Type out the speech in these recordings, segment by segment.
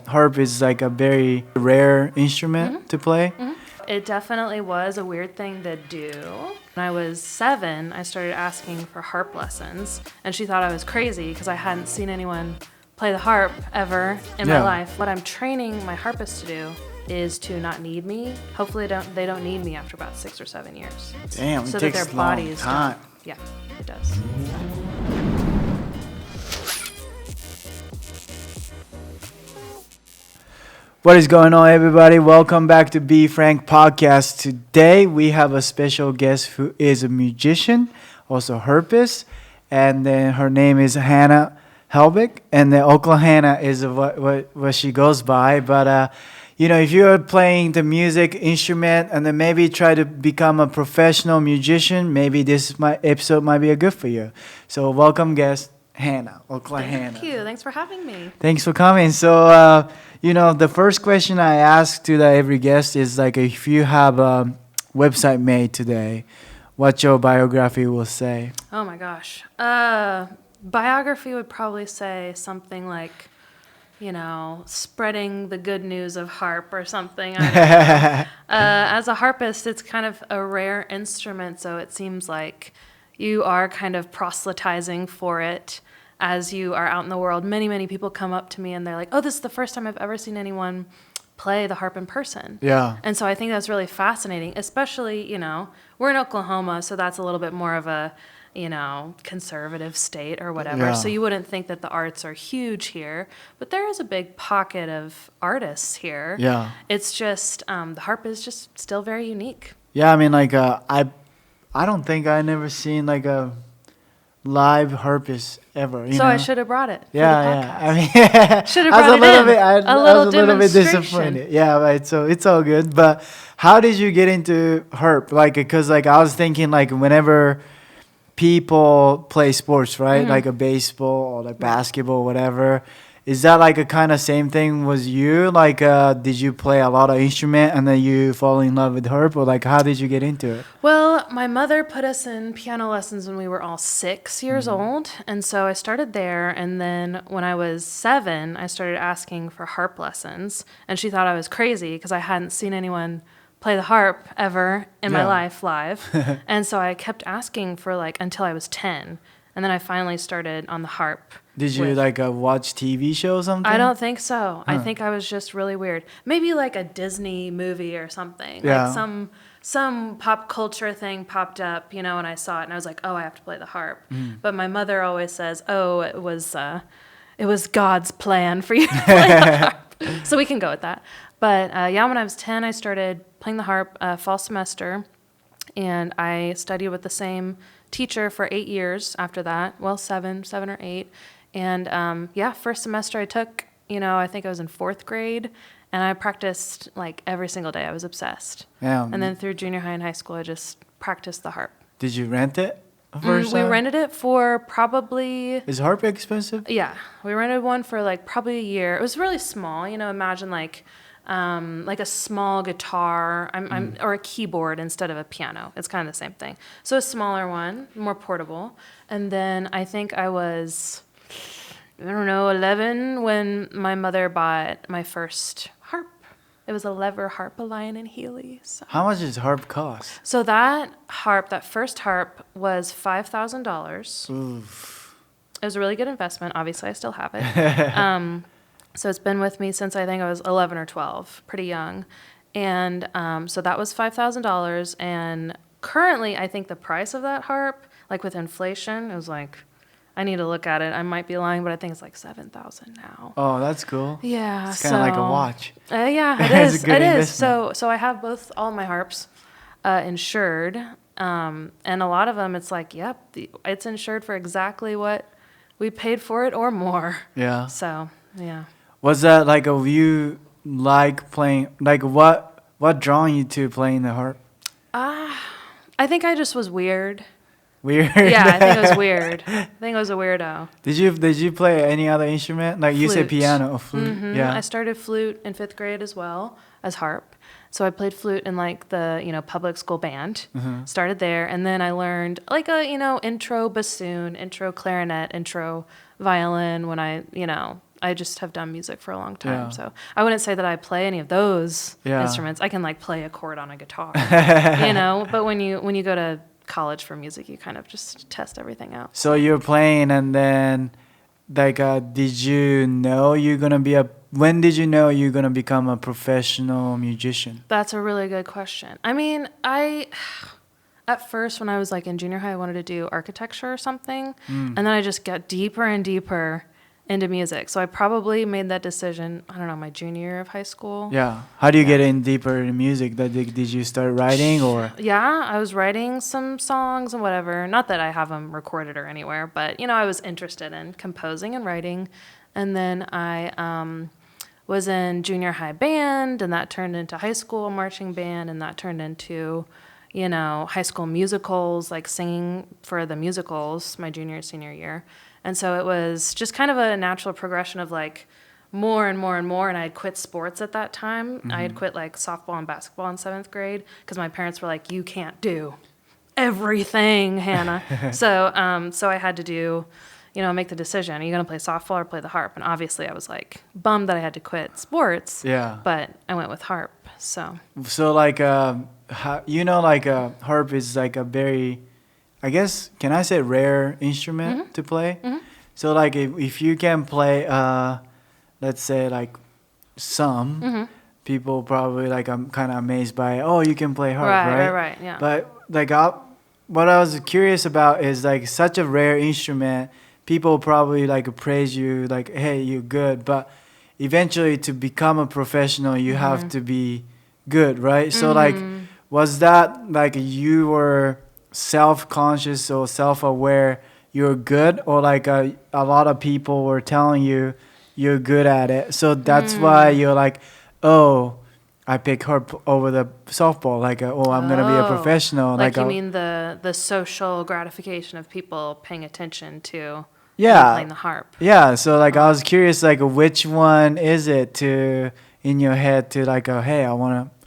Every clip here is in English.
harp is like a very rare instrument to play. It definitely was a weird thing to do. When I was 7, I started asking for harp lessons, and she thought I was crazy because I hadn't seen anyone play the harp ever in my life. What I'm training my harpists to do is to not need me. Hopefully they don't need me after about 6 or 7 years. Damn, so it that takes their a long bodies time. Yeah, it does. What is going on, everybody? Welcome back to Be Frank Podcast. Today we have a special guest who is a musician, also a harpist, and then her name is Hannah Helbig, and then Oklahannah is what she goes by. But if you're playing the music instrument and then maybe try to become a professional musician, maybe episode might be a good for you. So welcome, guest Hannah, Oklahannah. Thank you. Thanks for having me. Thanks for coming. So, the first question I ask to every guest is like, if you have a website made today, what your biography will say? Oh my gosh. Biography would probably say something like, spreading the good news of harp or something. I don't know. As a harpist, it's kind of a rare instrument, so it seems like you are kind of proselytizing for it as you are out in the world. Many, many people come up to me and they're like, oh, this is the first time I've ever seen anyone play the harp in person. Yeah. And so I think that's really fascinating, especially, we're in Oklahoma, so that's a little bit more of a, conservative state or whatever. Yeah. So you wouldn't think that the arts are huge here, but there is a big pocket of artists here. Yeah. It's just, the harp is just still very unique. Yeah, I mean, like, I don't think I never seen like a live harpist ever. So I should have brought it. Yeah. I mean, should have brought I was a little bit disappointed. Yeah, right. So it's all good. But how did you get into harp? Like, because like I was thinking like whenever people play sports, right? Like a baseball or like basketball, whatever. Is that like a kind of same thing was you? Like, did you play a lot of instrument and then you fall in love with harp? Or like, how did you get into it? Well, my mother put us in piano lessons when we were all 6 years old. And so I started there. And then when I was 7, I started asking for harp lessons. And she thought I was crazy because I hadn't seen anyone play the harp ever in my life live. And so I kept asking for until I was 10. And then I finally started on the harp. Did you watch TV shows or something? I don't think so. I think I was just really weird. Maybe like a Disney movie or something. Yeah. Like some pop culture thing popped up, and I saw it and I was like, oh, I have to play the harp. But my mother always says, oh, it was God's plan for you to play the harp. So we can go with that. But when I was 10, I started playing the harp fall semester. And I studied with the same teacher for 8 years after that. Well, 7 or 8. And first semester I took, I think I was in 4th grade, and I practiced like every single day. I was obsessed. Yeah. And then through junior high and high school, I just practiced the harp. Did you rent it? We rented it for probably... Is harp expensive? Yeah, we rented one for like probably a year. It was really small, imagine like a small guitar or a keyboard instead of a piano. It's kind of the same thing. So a smaller one, more portable. And then I think I was, 11 when my mother bought my first harp. It was a lever harp, a Lion and Healy. So. How much does harp cost? So that first harp was $5,000. Oof. It was a really good investment. Obviously, I still have it. So it's been with me since I think I was 11 or 12, pretty young. And so that was $5,000. And currently, I think the price of that harp, like with inflation, it was like, I need to look at it. I might be lying, but I think it's like $7,000 now. Oh, that's cool. Yeah. It's kind of like a watch. Yeah, it is. It is. So I have all my harps insured. And a lot of them, it's like, yep, it's insured for exactly what we paid for it or more. Yeah. So, yeah. Was that like you like playing, like what drawn you to playing the harp? I think I just was weird. Weird? Yeah, I think it was weird. I think I was a weirdo. Did you play any other instrument? Like you said piano or flute? Mm-hmm. Yeah. I started flute in 5th grade as well as harp. So I played flute in like the, public school band. Mm-hmm. Started there, and then I learned like a, intro bassoon, intro clarinet, intro violin when I, I just have done music for a long time. Yeah. So I wouldn't say that I play any of those Yeah. instruments. I can like play a chord on a guitar, but when you go to college for music, you kind of just test everything out. So you're playing, and then like did you know when did you know you're gonna become a professional musician? That's a really good question. I mean, at first when I was like in junior high, I wanted to do architecture or something, and then I just got deeper and deeper into music. So I probably made that decision, I don't know, my junior year of high school. Yeah. How do you get in deeper in music? Did you start writing or? Yeah, I was writing some songs and whatever. Not that I have them recorded or anywhere, but I was interested in composing and writing. And then I was in junior high band, and that turned into high school marching band, and that turned into high school musicals, like singing for the musicals my junior and senior year. And so it was just kind of a natural progression of like more and more and more. And I had quit sports at that time. I had quit like softball and basketball in 7th grade because my parents were like, you can't do everything, Hannah. So I had to do, make the decision. Are you going to play softball or play the harp? And obviously I was like bummed that I had to quit sports. Yeah. But I went with harp. So like harp is like a very, I guess, can I say rare instrument to play? Mm-hmm. So like if you can play, let's say like some people probably like I'm kind of amazed by, oh, you can play harp, right? Right, yeah. But like what I was curious about is like such a rare instrument, people probably like praise you like, hey, you're good. But eventually to become a professional, you have to be good, right? So like, was that like you were self-conscious or self-aware you're good, or like a lot of people were telling you you're good at it, so that's why you're like, oh, I pick harp over the softball, like I'm gonna be a professional, like you mean the social gratification of people paying attention to playing the harp. Yeah, so like I was curious, like which one is it to in your head to like, hey,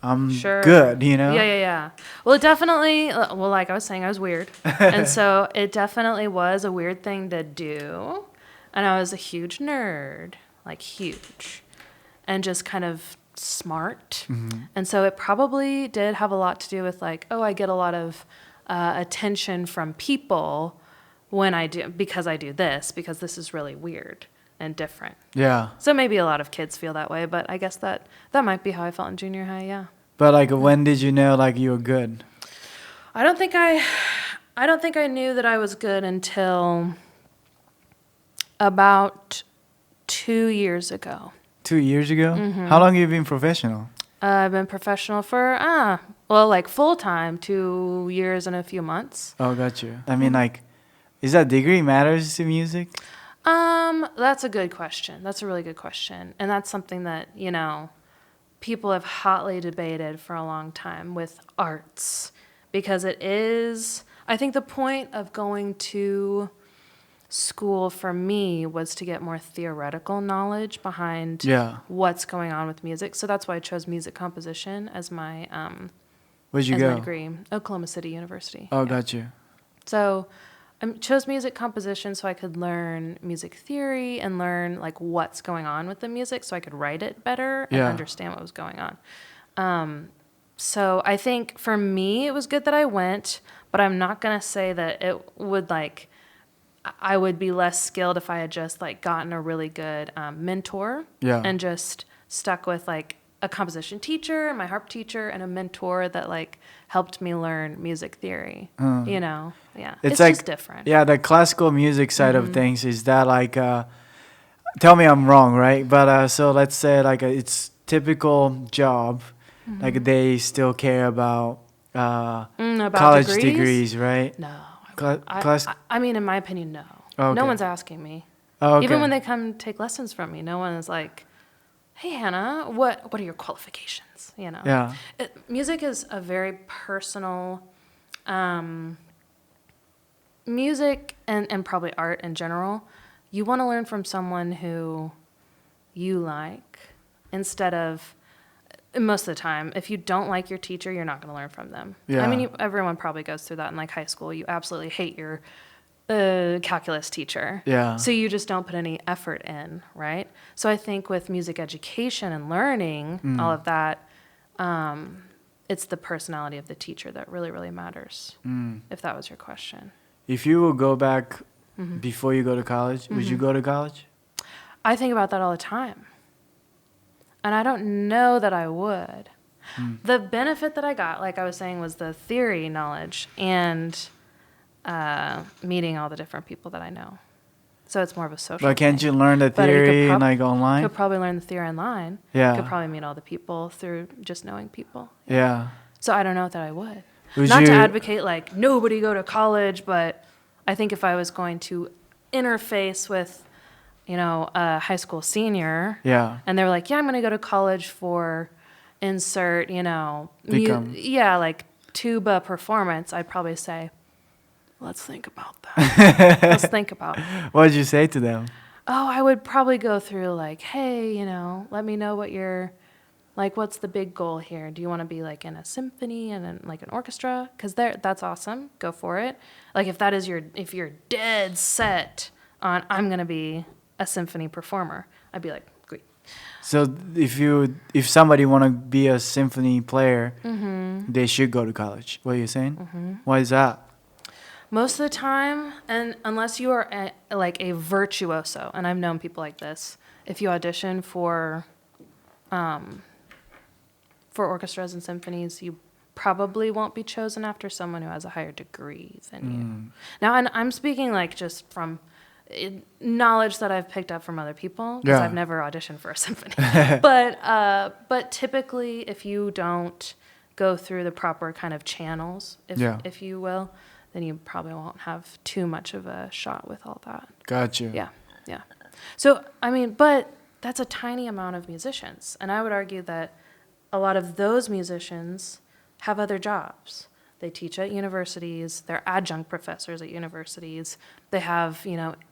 I'm good, Yeah. Well, it definitely, like I was saying, I was weird. And so it definitely was a weird thing to do. And I was a huge nerd, like huge, and just kind of smart. And so it probably did have a lot to do with like, oh, I get a lot of attention from people because I do this, because this is really weird and different. Yeah. So maybe a lot of kids feel that way, but I guess that might be how I felt in junior high, yeah. But like when did you know like you were good? I don't think I knew that I was good until about 2 years ago. 2 years ago? How long have you been professional? I've been professional for like full time 2 years and a few months. Oh, got you. I mean, like, is that degree matters to music? That's a good question. That's a really good question. And that's something that, people have hotly debated for a long time with arts, because it is, I think the point of going to school for me was to get more theoretical knowledge behind what's going on with music. So that's why I chose music composition as my Where'd you go? My degree. Oklahoma City University. Oh, got you. So I chose music composition so I could learn music theory and learn like what's going on with the music, so I could write it better and understand what was going on. So I think for me it was good that I went, but I'm not gonna say that it would like I would be less skilled if I had just like gotten a really good mentor and just stuck with like a composition teacher, my harp teacher, and a mentor that like helped me learn music theory. It's like, just different. Yeah, the classical music side of things is that like, tell me I'm wrong, right? But so let's say like it's typical job, like they still care about college degrees, right? No. I mean, in my opinion, no. Okay. No one's asking me. Oh, okay. Even when they come take lessons from me, no one is like, hey, Hannah, what are your qualifications? Yeah. Music is a very personal, music and probably art in general. You want to learn from someone who you like instead of, most of the time, if you don't like your teacher, you're not going to learn from them. Yeah. I mean, everyone probably goes through that in like high school. You absolutely hate your a calculus teacher. Yeah. So you just don't put any effort in, right? So I think with music education and learning, all of that, it's the personality of the teacher that really, really matters, if that was your question. If you would go back before you go to college, would you go to college? I think about that all the time. And I don't know that I would. The benefit that I got, like I was saying, was the theory knowledge and meeting all the different people that I know. So it's more of a social But can't thing. you learn the But you could theory like online? Could probably learn the theory online. Yeah. Could probably meet all the people through just knowing people. Yeah. So I don't know that I would. Would Not to you- advocate like nobody go to college, but I think if I was going to interface with, a high school senior, Yeah. and they were like, yeah, I'm going to go to college for insert, Become- like tuba performance, I'd probably say, let's think about that. Let's think about it. What did you say to them? Oh, I would probably go through like, hey, let me know what you're, like, what's the big goal here? Do you want to be like in a symphony and like an orchestra? Because that's awesome. Go for it. Like if you're dead set on, I'm going to be a symphony performer, I'd be like, great. So if somebody want to be a symphony player, they should go to college. What are you saying? Why is that? Most of the time, and unless you are a virtuoso, and I've known people like this, if you audition for orchestras and symphonies, you probably won't be chosen after someone who has a higher degree than you. Now, and I'm speaking like just from knowledge that I've picked up from other people, because Yeah. I've never auditioned for a symphony. But typically, if you don't go through the proper kind of channels, if you will, then you probably won't have too much of a shot with all that. Gotcha. Yeah. So, but that's a tiny amount of musicians. And I would argue that a lot of those musicians have other jobs. They teach at universities. They're adjunct professors at universities. They have,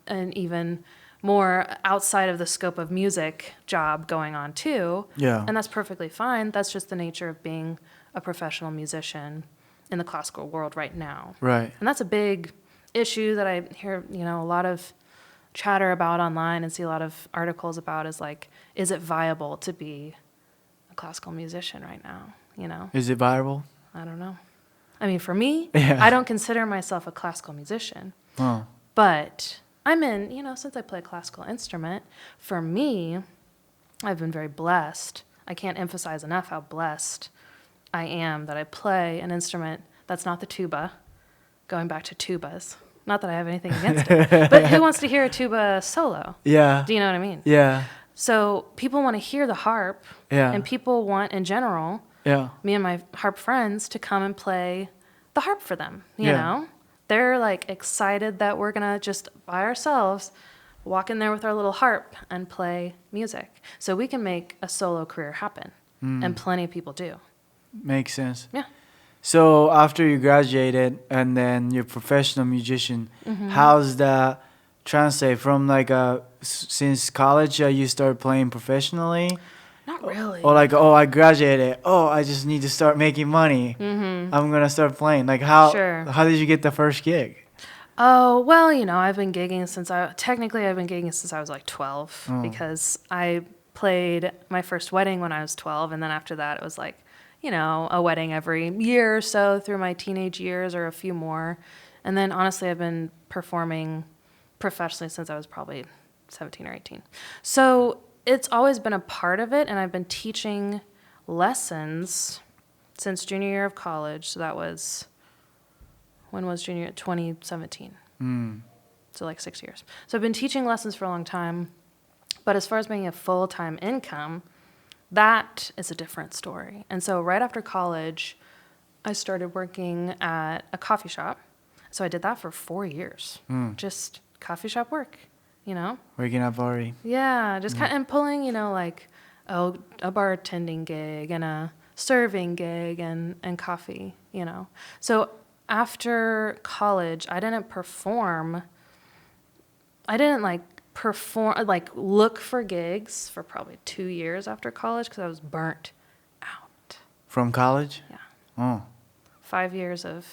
an even more outside of the scope of music job going on too. Yeah. And that's perfectly fine. That's just the nature of being a professional musician in the classical world right now. Right. And that's a big issue that I hear, a lot of chatter about online and see a lot of articles about is like, is it viable to be a classical musician right now? Is it viable? I don't know. For me, Yeah. I don't consider myself a classical musician, Oh. but I'm in, since I play a classical instrument, for me, I've been very blessed. I can't emphasize enough how blessed I am that I play an instrument that's not the tuba, going back to tubas. Not that I have anything against it, but who wants to hear a tuba solo? Yeah. Do you know what I mean? Yeah. So people want to hear the harp, Yeah. and people want, in general, Yeah. me and my harp friends to come and play the harp for them, you Yeah. know? They're like excited that we're going to just by ourselves walk in there with our little harp and play music. So we can make a solo career happen. And plenty of people do. Makes sense. Yeah. So after you graduated and then you're a professional musician, how's that translate from like since college you started playing professionally? Not really. Or like, oh, I graduated. Oh, I just need to start making money. I'm going to start playing. Like how did you get the first gig? Oh, well, I've been gigging since I've been gigging since I was like 12 because I played my first wedding when I was 12. And then after that, it was like, a wedding every year or so through my teenage years or a few more. And then honestly, I've been performing professionally since I was probably 17 or 18. So it's always been a part of it. And I've been teaching lessons since junior year of college. So that was, when was junior? 2017. So like 6 years. So I've been teaching lessons for a long time. But as far as making a full-time income, that is a different story. And so right after college, I started working at a coffee shop. So I did that for 4 years. Just coffee shop work, Waking up already. Yeah, just kind of, and pulling, like, a bartending gig and a serving gig and coffee, So after college, I didn't look for gigs for probably 2 years after college because I was burnt out. From college? Yeah. Oh. 5 years of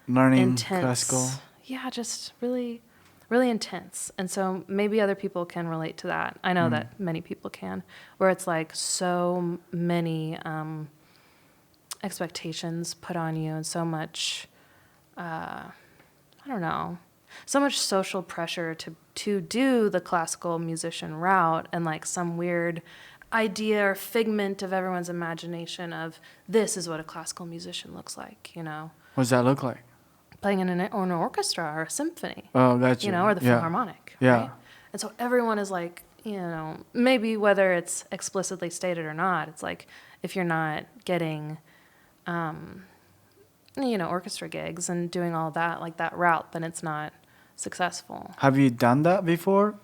Learning intense. classical? yeah, just really, really intense. And so maybe other people can relate to that. I know that many people can, where it's like so many expectations put on you and so much, I don't know, so much social pressure to do the classical musician route, and like some weird idea or figment of everyone's imagination of this is what a classical musician looks like, you know. What does that look like? Playing in an orchestra or a symphony. Oh, gotcha. You know, or the Philharmonic, Yeah. right? And so everyone is like, you know, maybe whether it's explicitly stated or not, it's like if you're not getting, you know, orchestra gigs and doing all that, like that route, then it's not successful. Have you done that before?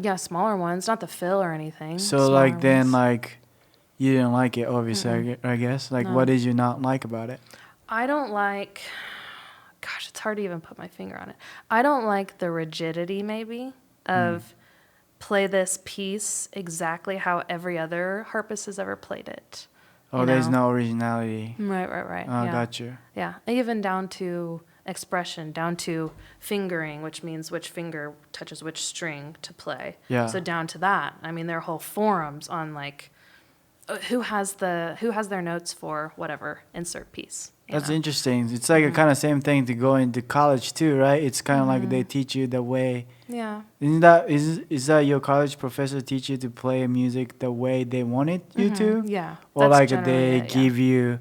Yeah, smaller ones, not the Phil or anything. So smaller like then ones. like you didn't like it, obviously. I guess. Like, No. what did you not like about it? I don't like, gosh, it's hard to even put my finger on it. I don't like the rigidity, maybe, of play this piece exactly how every other harpist has ever played it. Oh, there's no originality. Right. Oh, Yeah. got you. Yeah, even down to expression, down to fingering, which means which finger touches which string to play. Yeah. So down to that, I mean, there are whole forums on like who has their notes for whatever insert piece. That's know? interesting. It's like a kind of same thing to go into college too, right? It's kind of like they teach you the way. Yeah. Is that your college professor teach you to play music the way they wanted you to? Yeah. Or that's like generally they it, yeah. give you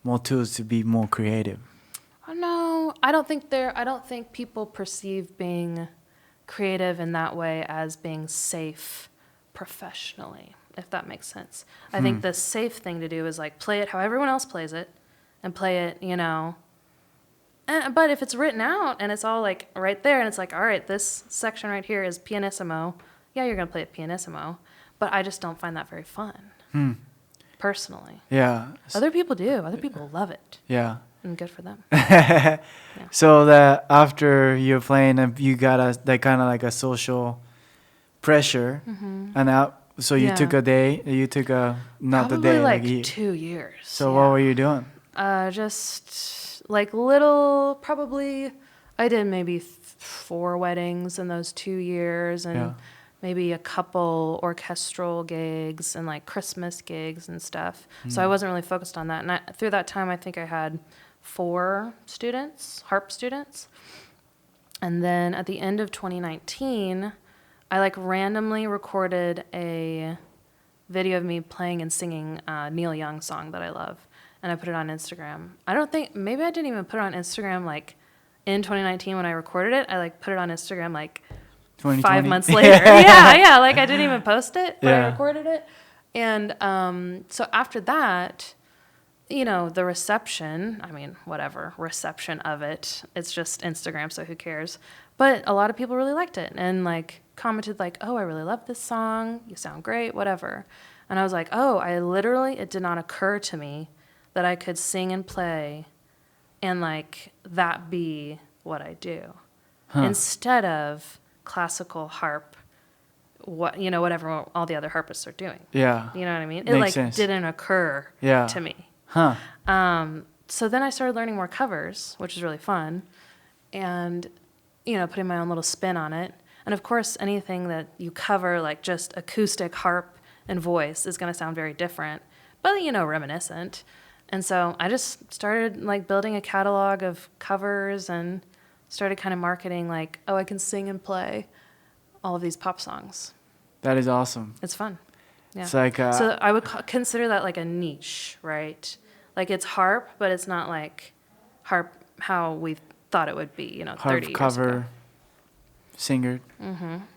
more tools to be more creative? Oh, no, I don't think people perceive being creative in that way as being safe professionally, if that makes sense. I think the safe thing to do is like play it how everyone else plays it and play it, you know. But if it's written out and it's all like right there and it's like, all right, this section right here is pianissimo. Yeah, you're going to play it pianissimo. But I just don't find that very fun, personally. Yeah. Other people do. Other people love it. Yeah. And good for them. So that after you're playing, you got that kind of like a social pressure, and so you Yeah. took a day. You took not Probably the day, like like 2 years. So what were you doing? Just like little, probably, I did maybe 4 weddings in those 2 years, and maybe a couple orchestral gigs and like Christmas gigs and stuff. So I wasn't really focused on that. And through that time, I think I had 4 students, harp students. And then at the end of 2019, I like randomly recorded a video of me playing and singing a Neil Young song that I love. And I put it on Instagram. Maybe I didn't even put it on Instagram like in 2019 when I recorded it. I like put it on Instagram like 5 months later. yeah, like I didn't even post it, but I recorded it. And so after that, you know, the reception of it, it's just Instagram, so who cares? But a lot of people really liked it and like commented like, oh, I really love this song. You sound great, whatever. And I was like, oh, it did not occur to me that I could sing and play and like that be what I do. Instead of classical harp, whatever all the other harpists are doing. Yeah. You know what I mean? Makes It like sense. didn't occur to me. So then I started learning more covers, which is really fun, and putting my own little spin on it. And of course, anything that you cover, like just acoustic harp and voice, is going to sound very different, but reminiscent. And so I just started like building a catalog of covers and started kind of marketing like, oh, I can sing and play all of these pop songs. That is awesome. It's fun. Yeah. It's like so I would consider that like a niche, right? Like it's harp, but it's not like harp how we thought it would be, 30 harp years cover ago. singer.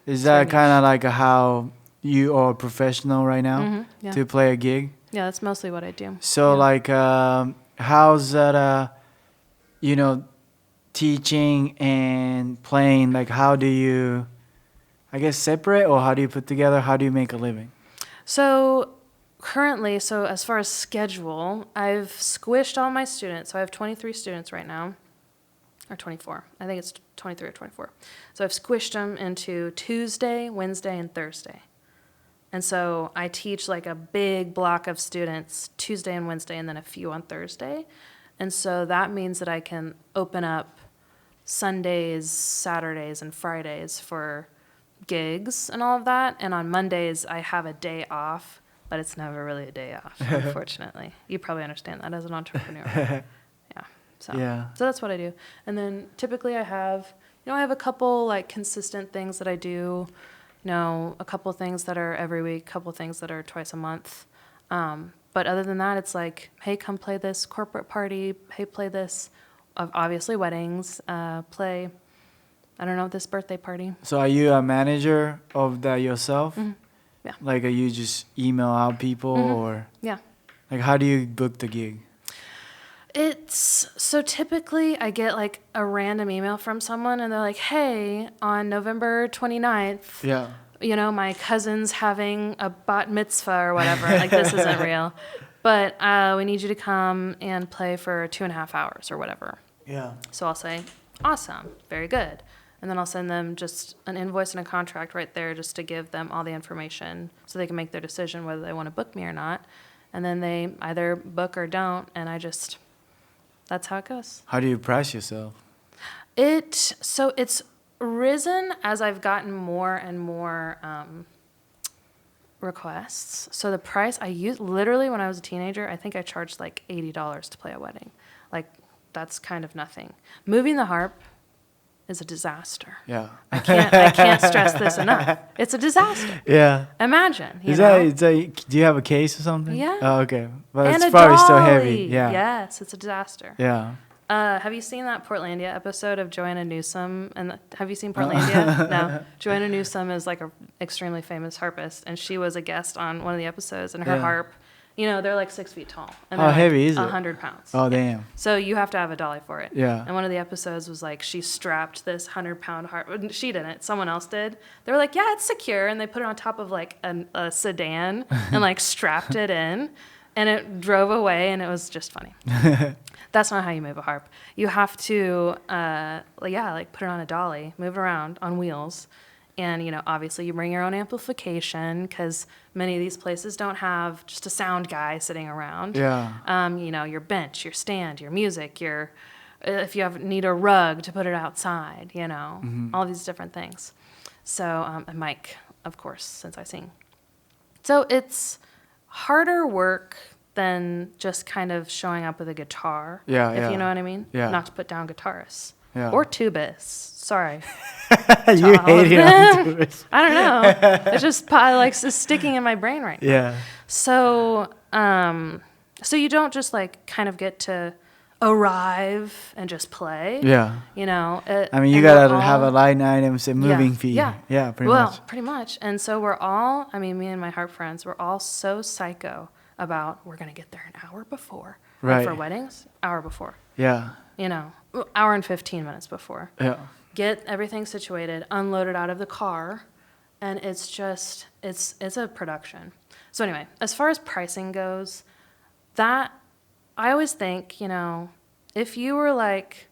Is that kind of like how you are professional right now to play a gig? Yeah, that's mostly what I do. So like, how's that? Teaching and playing. Like, how do you, I guess, separate, or how do you put together? How do you make a living? So currently, as far as schedule, I've squished all my students. So I have 23 students right now, or 24. I think it's 23 or 24. So I've squished them into Tuesday, Wednesday, and Thursday. And so I teach like a big block of students Tuesday and Wednesday, and then a few on Thursday. And so that means that I can open up Sundays, Saturdays, and Fridays for gigs and all of that. And on Mondays, I have a day off, but it's never really a day off, unfortunately. You probably understand that as an entrepreneur. So that's what I do. And then typically I have a couple like consistent things that I do, a couple things that are every week, a couple things that are twice a month. But other than that, it's like, hey, come play this corporate party. Hey, play this, obviously weddings, play, I don't know, this birthday party. So are you a manager of that yourself? Mm-hmm. Yeah. Like, are you just email out people or? Yeah. Like, how do you book the gig? So typically I get like a random email from someone and they're like, hey, on November 29th, my cousin's having a bat mitzvah or whatever. Like, this isn't real. But we need you to come and play for 2.5 hours or whatever. Yeah. So I'll say, awesome, very good. And then I'll send them just an invoice and a contract right there just to give them all the information so they can make their decision whether they want to book me or not. And then they either book or don't, and that's how it goes. How do you price yourself? So it's risen as I've gotten more and more requests. So the price I used, literally when I was a teenager, I think I charged like $80 to play a wedding. Like, that's kind of nothing. Moving the harp is a disaster. Yeah. I can't stress this enough. It's a disaster. Yeah. Imagine. Do you have a case or something? Yeah. Oh, okay. But and it's a probably dolly. still heavy. Yeah. Yes, it's a disaster. Yeah. Have you seen that Portlandia episode of Joanna Newsom? And have you seen Portlandia? No. Joanna Newsom is like an extremely famous harpist, and she was a guest on one of the episodes, and her harp, they're like 6 feet tall. And how heavy is it? 100 pounds. Oh, damn. So you have to have a dolly for it. Yeah. And one of the episodes was like she strapped this 100-pound harp. She didn't. Someone else did. They were like, yeah, it's secure. And they put it on top of like a sedan and like strapped it in. And it drove away, and it was just funny. That's not how you move a harp. You have to, put it on a dolly, move it around on wheels. And, obviously you bring your own amplification because many of these places don't have just a sound guy sitting around. Yeah. Your bench, your stand, your music, if you need a rug to put it outside, all these different things. So, a mic, of course, since I sing. So it's harder work than just kind of showing up with a guitar. If you know what I mean. Yeah. Not to put down guitarists. Yeah. Or tubists. Sorry. You hate it on tubists. I don't know. It's just it's sticking in my brain right now. Yeah. So you don't just like kind of get to arrive and just play. Yeah. You gotta have a line item, say moving fee. Yeah. Yeah, pretty much. Well, pretty much. And so me and my harp friends, we're all so psycho about we're gonna get there an hour before. Right. Like for weddings, hour before. Yeah. Hour and 15 minutes before. Yeah. Get everything situated, unload it out of the car, and it's just it's a production. So anyway, as far as pricing goes, that I always think, if you were like,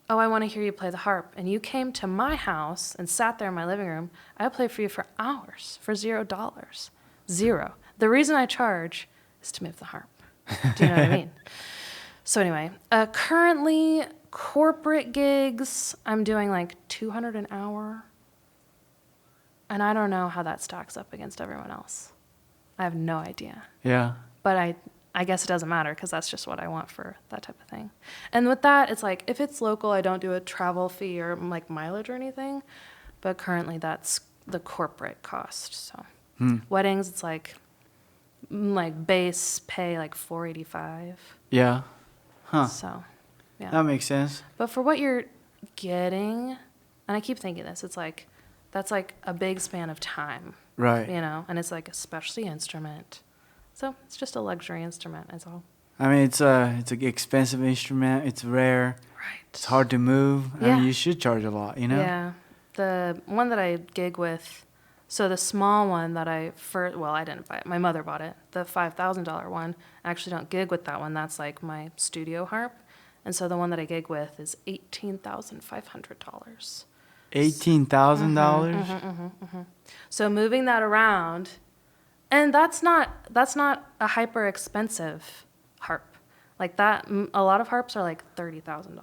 oh, I want to hear you play the harp, and you came to my house and sat there in my living room, I'll play for you for hours for $0. Zero. The reason I charge is to move the harp. Do you know what I mean? So anyway, currently corporate gigs, I'm doing like $200 an hour. And I don't know how that stacks up against everyone else. I have no idea. Yeah. But I guess it doesn't matter because that's just what I want for that type of thing. And with that, it's like if it's local, I don't do a travel fee or like mileage or anything. But currently that's the corporate cost. So weddings, it's like base pay like $485. Yeah. Huh. So, yeah. That makes sense. But for what you're getting, and I keep thinking this, it's like, that's like a big span of time. Right. And it's like a specialty instrument. So it's just a luxury instrument, is all. I mean, it's an expensive instrument. It's rare. Right. It's hard to move. Yeah. I mean, you should charge a lot, Yeah. The one that I gig with, so the small one that I didn't buy it. My mother bought it. The $5,000 one, I actually don't gig with that one. That's like my studio harp. And so the one that I gig with is $18,500. $18,000? So moving that around, and that's not a hyper expensive harp. Like that, a lot of harps are like $30,000.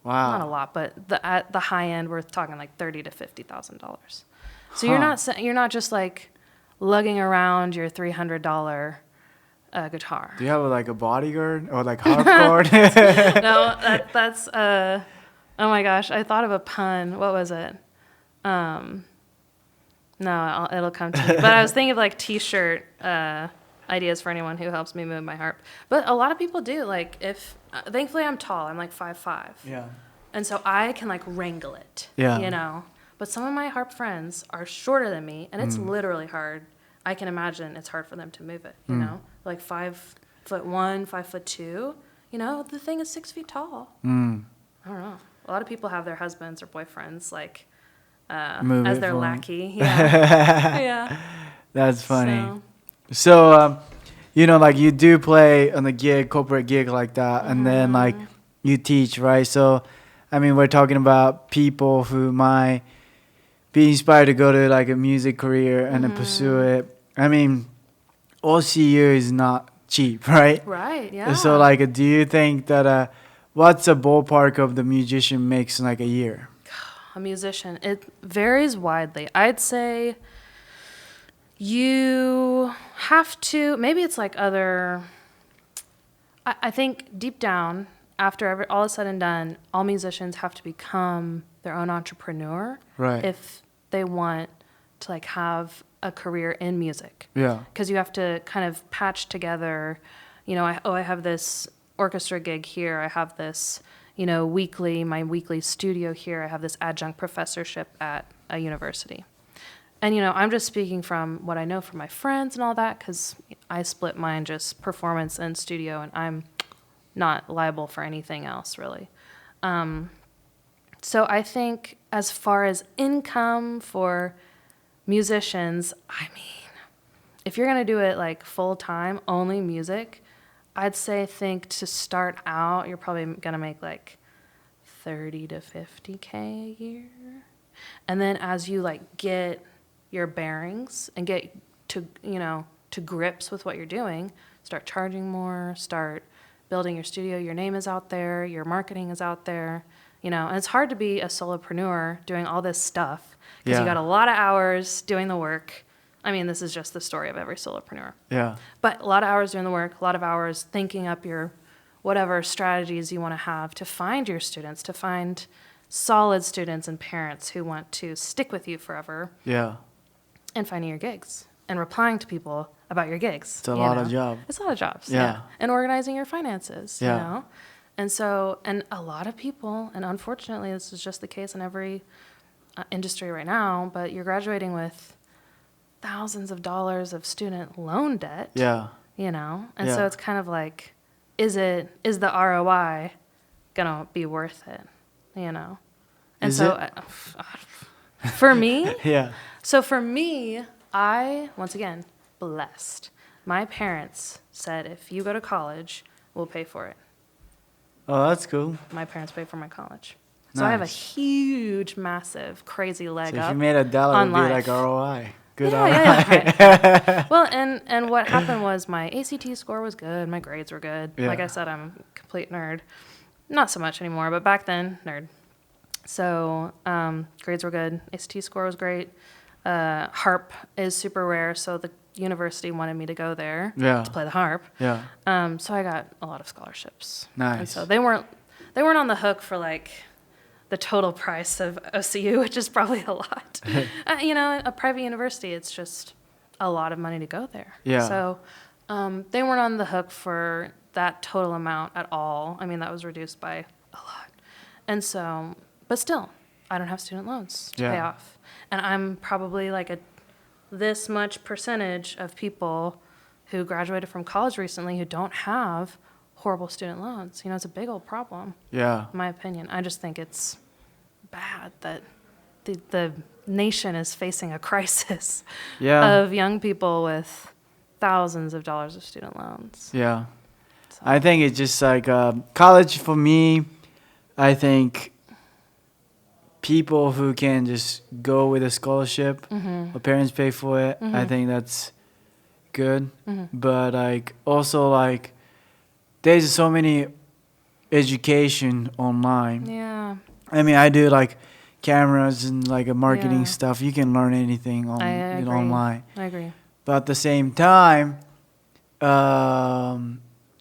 Wow. Not a lot, but at the high end, we're talking like $30,000 to $50,000. So you're not just like lugging around your $300 guitar. Do you have like a bodyguard or like harp guard? No, that's oh my gosh, I thought of a pun. What was it? No, it'll come to me. But I was thinking of like T-shirt ideas for anyone who helps me move my harp. But a lot of people do. Like if thankfully I'm tall. I'm like 5'5". Yeah. And so I can like wrangle it. Yeah. You know. But some of my harp friends are shorter than me, and it's literally hard. I can imagine it's hard for them to move it. You know, like 5'1", 5'2". You know, the thing is 6 feet tall. I don't know. A lot of people have their husbands or boyfriends like as their lackey. Yeah. Yeah. That's funny. So, you know, like you do play on the corporate gig like that, and then like you teach, right? So, I mean, we're talking about people who might be inspired to go to like a music career and then pursue it. I mean, OCU is not cheap, right? Right, yeah. So, like, do you think that what's a ballpark of the musician makes in like a year? A musician, it varies widely. I'd say you have to, maybe it's like other, I think deep down, after all is said and done, all musicians have to become their own entrepreneur, Right. if they want to like have a career in music. Yeah. Because you have to kind of patch together, you know, I have this orchestra gig here, I have this, you know, my weekly studio here, I have this adjunct professorship at a university. And, you know, I'm just speaking from what I know from my friends and all that, because I split mine just performance and studio, and I'm not liable for anything else, really. So I think as far as income for musicians, I mean, if you're going to do it like full time, only music, I'd say to start out, you're probably going to make like 30 to 50K a year. And then as you like get your bearings and get to, you know, to grips with what you're doing, start charging more, start building your studio, your name is out there, your marketing is out there, you know, and it's hard to be a solopreneur doing all this stuff because you got a lot of hours doing the work. I mean, this is just the story of every solopreneur. Yeah. But a lot of hours doing the work, a lot of hours thinking up your whatever strategies you want to have to find your students, to find solid students and parents who want to stick with you forever. Yeah. And finding your gigs and replying to people about your gigs. It's a lot of jobs. It's a lot of jobs. Yeah. And organizing your finances, Yeah. you know? And so, and a lot of people, and unfortunately this is just the case in every industry right now, but you're graduating with thousands of dollars of student loan debt. Yeah. You know? And so it's kind of like, is the ROI gonna be worth it? You know? And for me, Yeah. so for me, once again, blessed. My parents said, if you go to college, we'll pay for it. Oh, that's cool. My parents paid for my college. So I have a huge, massive, crazy leg So up. if you made $1, it would be life. like ROI. Good Yeah, ROI. yeah. Well, and what happened was my ACT score was good. My grades were good. Yeah. Like I said, I'm a complete nerd. Not so much anymore, but back then, nerd. So grades were good. ACT score was great. Harp is super rare, so the university wanted me to go there to play the harp. Yeah. So I got a lot of scholarships. Nice. And so they weren't on the hook for like the total price of OCU, which is probably a lot. You know, a private university, it's just a lot of money to go there. Yeah. So they weren't on the hook for that total amount at all. I mean, that was reduced by a lot. And so, but still, I don't have student loans to pay off. And I'm probably like this much percentage of people who graduated from college recently who don't have horrible student loans. You know, it's a big old problem. Yeah. In my opinion. I just think it's bad that the nation is facing a crisis of young people with thousands of dollars of student loans. Yeah. So. I think it's just like college for me, I think people who can just go with a scholarship, or parents pay for it, I think that's good. But like also like there's so many education online. Yeah. I mean, I do like cameras and like a marketing Yeah. stuff. You can learn anything I agree. online. I agree. But at the same time, I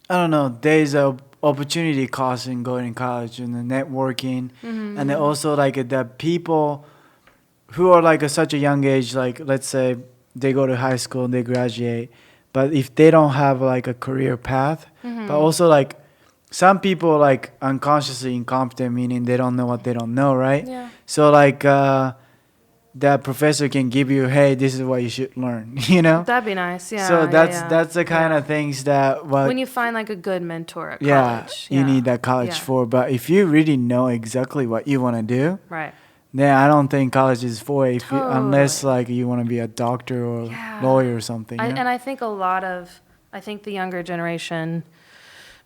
don't know. There's a opportunity cost in going to college and the networking, Mm-hmm. and then also like the people who are like at such a young age. Like let's say they go to high school and they graduate, but if they don't have like a career path, Mm-hmm. but also like some people like unconsciously incompetent, meaning they don't know what they don't know, right? Yeah. So like that professor can give you, hey, this is what you should learn, you know. That'd be nice. Yeah. So yeah. that's the kind of things that When you find like a good mentor at yeah, college. you need that college Yeah. for. But if you really know exactly what you want to do, Right. then I don't think college is for it. If you, unless Totally. like you want to be a doctor or Yeah. lawyer or something. You know? And I think I think the younger generation,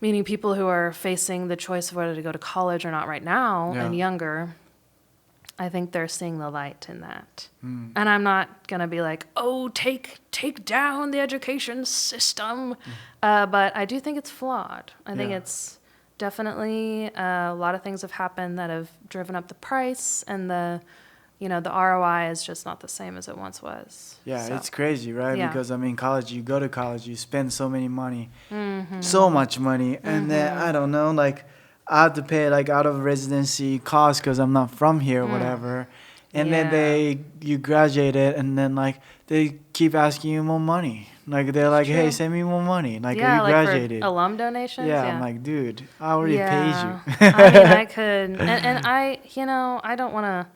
meaning people who are facing the choice of whether to go to college or not right now Yeah. and younger, I think they're seeing the light in that. Mm. And I'm not going to be like, oh, take down the education system. But I do think it's flawed. I think Yeah. it's definitely a lot of things have happened that have driven up the price, and the ROI is just not the same as it once was. Yeah, So, it's crazy, right? Yeah. Because I mean, college, you go to college, you spend so many money, Mm-hmm. so much money, and then I don't know, like I have to pay like out of residency costs because I'm not from here, or whatever. And Yeah. then you graduated, and then like they keep asking you more money. Like they're like, hey, true. send me more money. Like Yeah, you like graduated. for alum donations. Yeah, Yeah. I'm like, dude, I already paid you. I mean, I could, and I, I don't want to.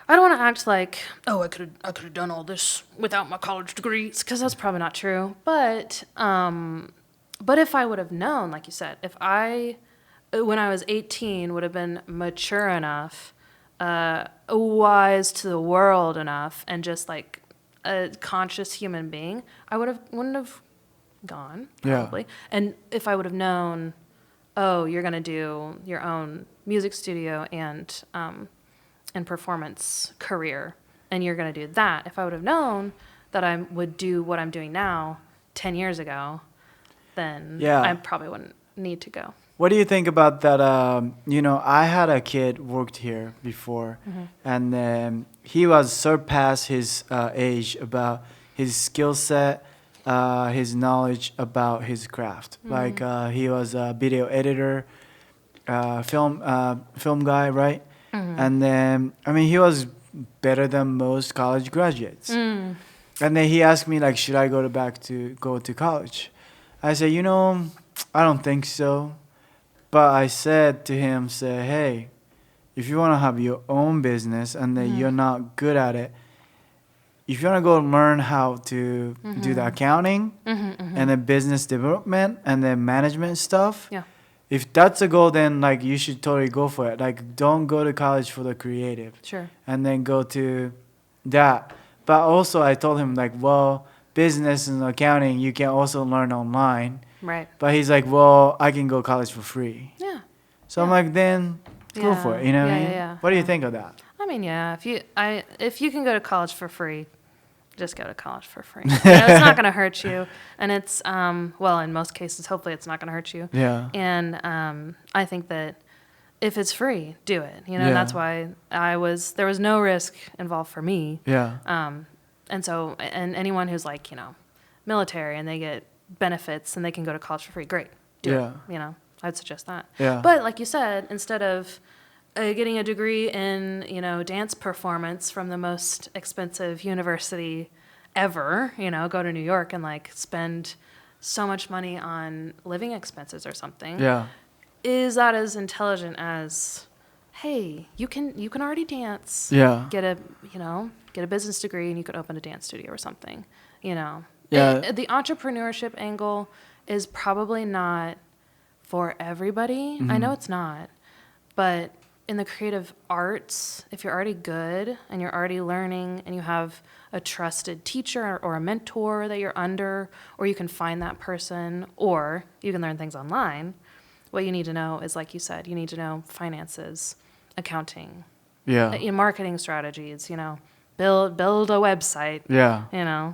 I don't want to act like, oh, I could have done all this without my college degrees, because that's probably not true. But if I would have known, like you said, if I, when I was 18, would have been mature enough, wise to the world enough, and just like a conscious human being, I wouldn't have gone, probably. Yeah. And if I would have known, oh, you're going to do your own music studio and performance career, and you're going to do that. If I would have known that I would do what I'm doing now 10 years ago, then I probably wouldn't need to go. What do you think about that? I had a kid worked here before, and he was surpassed his age about his skill set, his knowledge about his craft. Like he was a video editor, film guy, right? And then he was better than most college graduates. And then he asked me like, should I go to college? I said, I don't think so. But I said to him, hey, if you want to have your own business and then you're not good at it, if you want to go learn how to do the accounting and the business development and the management stuff, if that's a goal, then like you should totally go for it. Like don't go to college for the creative. Sure. And then go to that. But also I told him like, well, business and accounting you can also learn online. Right. But he's like, well, I can go to college for free. Yeah. So I'm like, then go for it. You know what I mean? Yeah. What do you think of that? I mean, yeah. If you can go to college for free, just go to college for free. It's not going to hurt you, and it's in most cases, hopefully, it's not going to hurt you. Yeah. And I think that if it's free, do it. And that's why there was no risk involved for me. Yeah. And so, and anyone who's like, military and they get benefits and they can go to college for free, great, do it. I'd suggest that. Yeah. But like you said, instead of getting a degree in, dance performance from the most expensive university ever, go to New York and like spend so much money on living expenses or something. Yeah. Is that as intelligent as, hey, you can already dance. Yeah. Get a business degree and you could open a dance studio or something, Yeah. The entrepreneurship angle is probably not for everybody. I know it's not. But in the creative arts, if you're already good and you're already learning and you have a trusted teacher or a mentor that you're under, or you can find that person, or you can learn things online, what you need to know is, like you said, you need to know finances, accounting, marketing strategies, build a website. Yeah.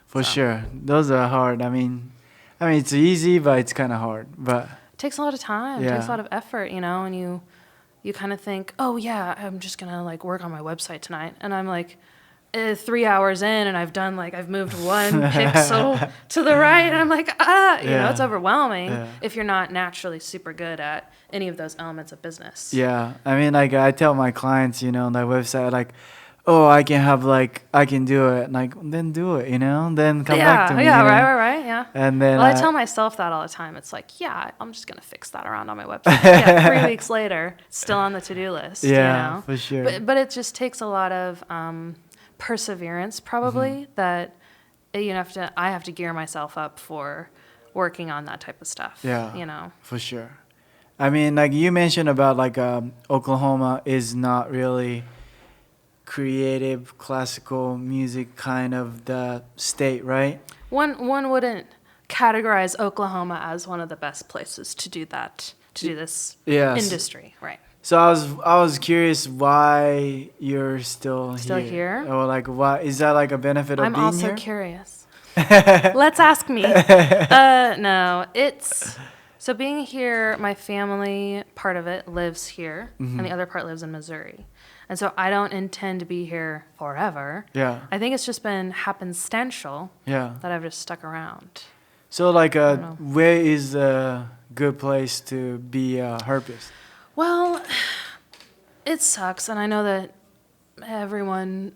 For sure. Those are hard. I mean, it's easy, but it's kind of hard. But It takes a lot of time. It takes a lot of effort, you know, and you kind of think, oh yeah, I'm just gonna like work on my website tonight, and I'm like 3 hours in, and I've moved one pixel to the right, and I'm like, you know, it's overwhelming if you're not naturally super good at any of those elements of business. Yeah, I mean, like I tell my clients, you know, on their website, like, oh, I can do it. Like, then do it, you know, then come back to me. Yeah, you know? right, yeah. And then I tell myself that all the time. It's like, yeah, I'm just going to fix that around on my website. Yeah, 3 weeks later, still on the to-do list, you know? For sure. But it just takes a lot of perseverance, probably, that I have to gear myself up for working on that type of stuff, you know? For sure. I mean, like you mentioned about like Oklahoma is not really creative classical music kind of the state, right? One wouldn't categorize Oklahoma as one of the best places to do that, to do this industry, right? So I was curious why you're still here, or like why is that like a benefit of being here? I'm also curious. Let's ask me. No, it's so being here. My family, part of it lives here, and the other part lives in Missouri. And so I don't intend to be here forever. Yeah. I think it's just been happenstantial that I've just stuck around. So like where is a good place to be a harpist? Well, it sucks, and I know that everyone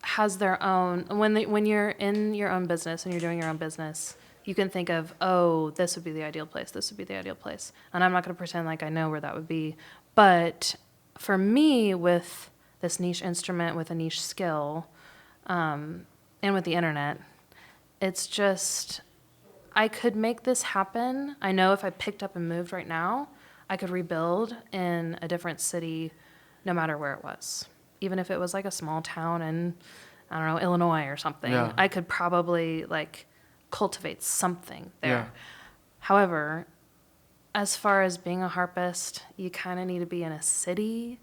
has their own. When you're in your own business and you're doing your own business, you can think of, oh, this would be the ideal place. This would be the ideal place. And I'm not going to pretend like I know where that would be. But for me, with this niche instrument, with a niche skill, and with the internet, it's just, I could make this happen. I know if I picked up and moved right now, I could rebuild in a different city no matter where it was. Even if it was like a small town in, I don't know, Illinois or something. Yeah. I could probably like cultivate something there. Yeah. However, as far as being a harpist, you kind of need to be in a city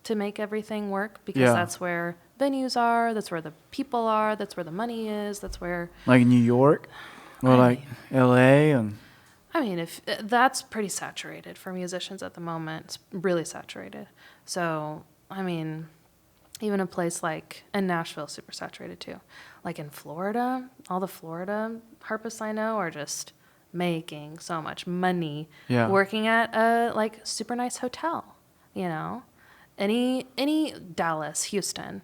to make everything work, because that's where venues are, that's where the people are, that's where the money is, that's where... Like New York or like LA? And I mean, if that's pretty saturated for musicians at the moment. It's really saturated. So, I mean, even a place like in Nashville, super saturated too. Like in Florida, all the Florida harpists I know are just making so much money working at a like super nice hotel, you know? Any Dallas, Houston,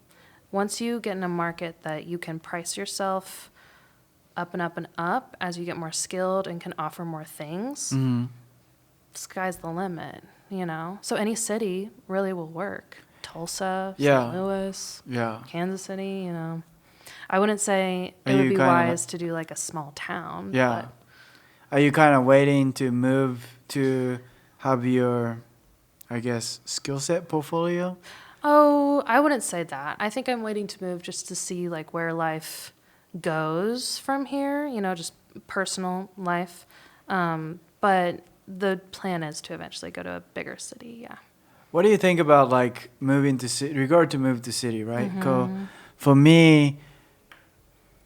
once you get in a market that you can price yourself up and up and up as you get more skilled and can offer more things, sky's the limit, you know? So any city really will work. Tulsa, St. Louis, Kansas City, you know? I wouldn't say it would be wise to do like a small town. Yeah. But are you kind of waiting to move to have your, I guess, skill set portfolio? Oh, I wouldn't say that. I think I'm waiting to move just to see like where life goes from here, you know, just personal life. But the plan is to eventually go to a bigger city, What do you think about like moving to city, regard to move to city, right? For me,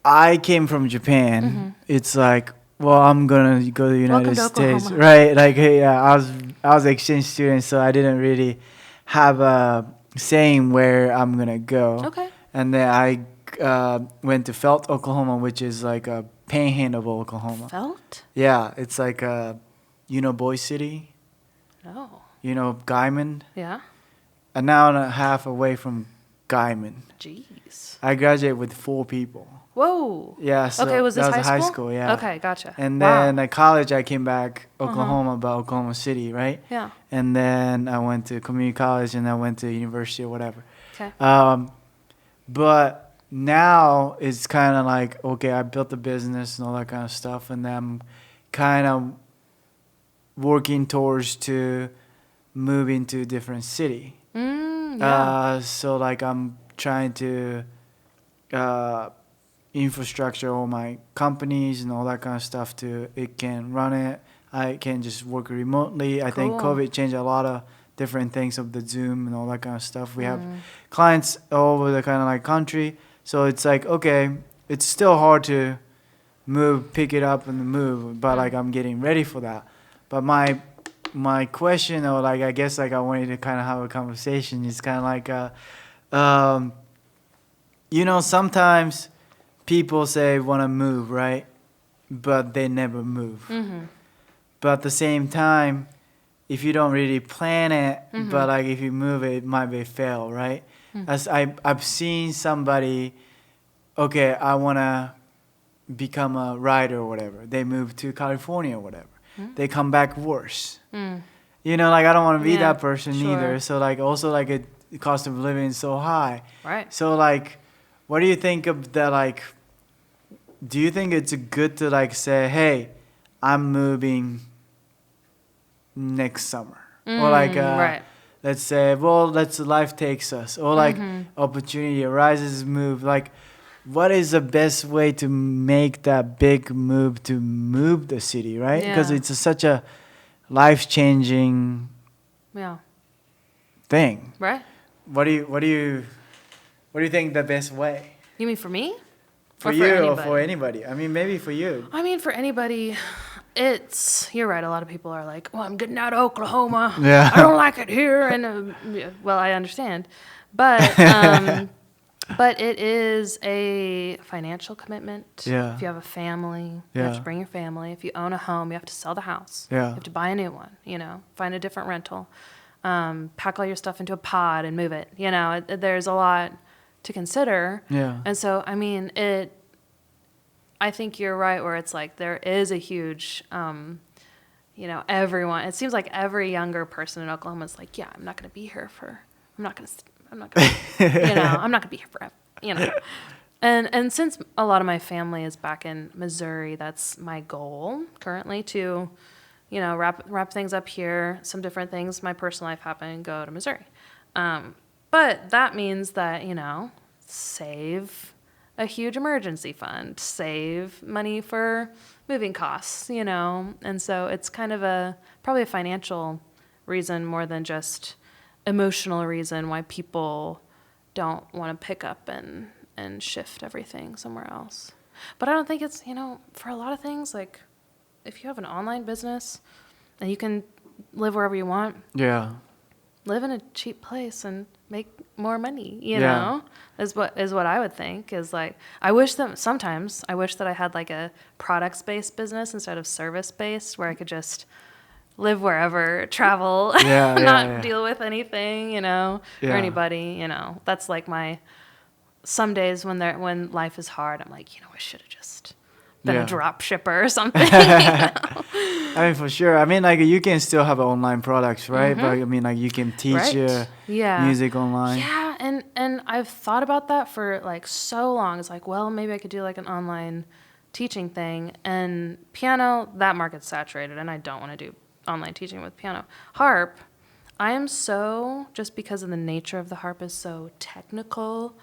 I came from Japan. It's like, well, I'm gonna go to the United States, right? Like, I was an exchange student, so I didn't really have a saying where I'm gonna go. Okay. And then I went to Felt, Oklahoma, which is like a panhandle of Oklahoma. Felt? Yeah, it's like Boise City. Oh. Guyman. Yeah. An hour and a half away from Guyman. Jeez. I graduated with 4 people. Whoa. Yeah. So okay, was this that was high school? Yeah. Okay, gotcha. And then at college, I came back Oklahoma, but Oklahoma City, right? Yeah. And then I went to community college, and I went to university or whatever. Okay. But now it's kind of like, okay, I built a business and all that kind of stuff, and then I'm kind of working towards to moving to a different city. So like I'm trying to infrastructure all my companies and all that kind of stuff to it can run it. I can just work remotely. I think COVID changed a lot of different things of the Zoom and all that kind of stuff. We have clients all over the kind of like country. So it's like, okay, it's still hard to pick it up and move, but like I'm getting ready for that. But my my question, or like I guess like I wanted to kind of have a conversation, is kind of like um, sometimes people say want to move, right? But they never move. But at the same time, if you don't really plan it, but like if you move it, it might be fail, right? As I've seen somebody, okay, I want to become a writer or whatever. They move to California or whatever. They come back worse. Like I don't want to be that person either. So like also like the cost of living is so high. Right. So like, what do you think of that? Like, do you think it's good to like say, hey, I'm moving next summer, or like right. let's say, well, life takes us, or like opportunity arises, move. Like, what is the best way to make that big move to move the city, right? Because it's such a life-changing thing. Right. What do you think the best way? You mean for me? For you or for anybody? I mean, maybe for you. I mean, for anybody, you're right. A lot of people are like, well, I'm getting out of Oklahoma. Yeah. I don't like it here. And, well, I understand. But, but it is a financial commitment. Yeah. If you have a family, you have to bring your family. If you own a home, you have to sell the house. Yeah. You have to buy a new one, find a different rental. Pack all your stuff into a pod and move it. There's a lot to consider. Yeah. And so, I mean, I think you're right where it's like there is a huge, everyone, it seems like every younger person in Oklahoma is like, yeah, I'm not going to be here I'm not going to be here forever, And since a lot of my family is back in Missouri, that's my goal currently to, wrap things up here, some different things, my personal life happen and go to Missouri. But that means that, save a huge emergency fund, save money for moving costs, And so it's kind of probably a financial reason more than just emotional reason why people don't want to pick up and shift everything somewhere else. But I don't think it's, for a lot of things, like if you have an online business and you can live wherever you want. Yeah. Live in a cheap place and make more money, you know, is what I would think is like, I wish that I had like a products-based business instead of service-based where I could just live wherever, travel, not deal with anything, or anybody, That's like some days when life is hard, I'm like, I should have just been a drop shipper or something. I mean, for sure. I mean, like you can still have online products, right? But I mean, like you can teach music online. Yeah, and I've thought about that for like so long. It's like, well, maybe I could do like an online teaching thing. And piano, that market's saturated, and I don't want to do online teaching with piano. Harp, I am so, just because of the nature of the harp is so technical,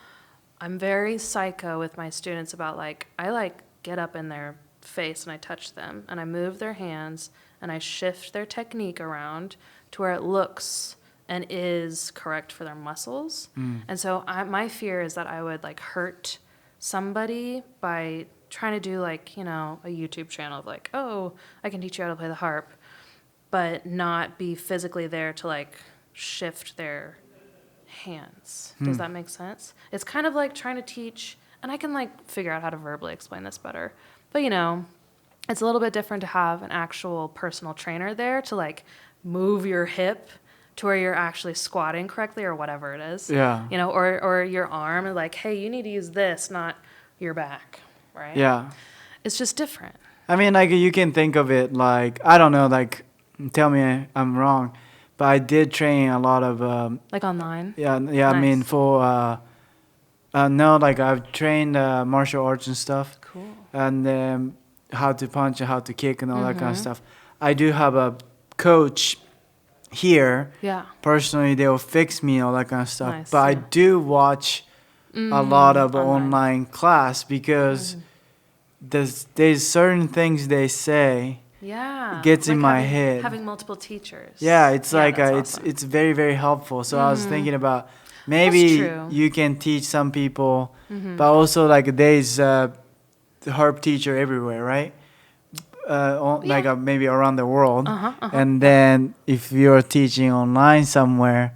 I'm very psycho with my students about I get up in their face and I touch them and I move their hands and I shift their technique around to where it looks and is correct for their muscles. And so my fear is that I would hurt somebody by trying to do a YouTube channel of oh, I can teach you how to play the harp, but not be physically there to shift their hands. Does that make sense? It's kind of like trying to teach, and I can figure out how to verbally explain this better, but it's a little bit different to have an actual personal trainer there to move your hip to where you're actually squatting correctly or whatever it is. Yeah. Or your arm, hey, you need to use this, not your back, right? Yeah. It's just different. I mean, you can think of it I don't know, tell me I'm wrong, but I did train a lot of... online? Yeah, Nice. I mean, for... no, I've trained martial arts and stuff. Cool. And how to punch and how to kick and all that kind of stuff. I do have a coach here. Yeah. Personally, they'll fix me and all that kind of stuff. Nice, but I do watch a lot of online class because there's certain things they say gets in my head. Having multiple teachers. Yeah, it's awesome. it's very, very helpful. So I was thinking about maybe you can teach some people, but also there's harp teacher everywhere, right? maybe around the world. Uh-huh. And then if you're teaching online somewhere,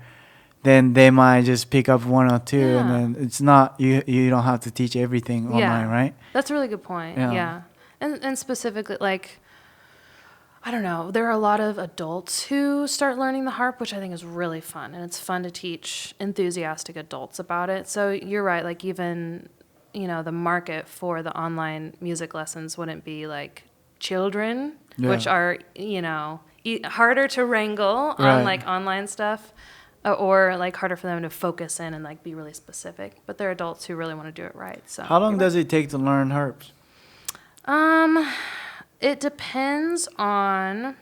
then they might just pick up one or two, and then it's not you don't have to teach everything online, right? That's a really good point. Yeah. And specifically, like, I don't know, there are a lot of adults who start learning the harp, which I think is really fun, and it's fun to teach enthusiastic adults about it. So you're right, like, even, you know, the market for the online music lessons wouldn't be like children, which are, you know, harder to wrangle on like online stuff, or like harder for them to focus in and like be really specific. But they're adults who really want to do it right. So how long does it take to learn harps? It depends on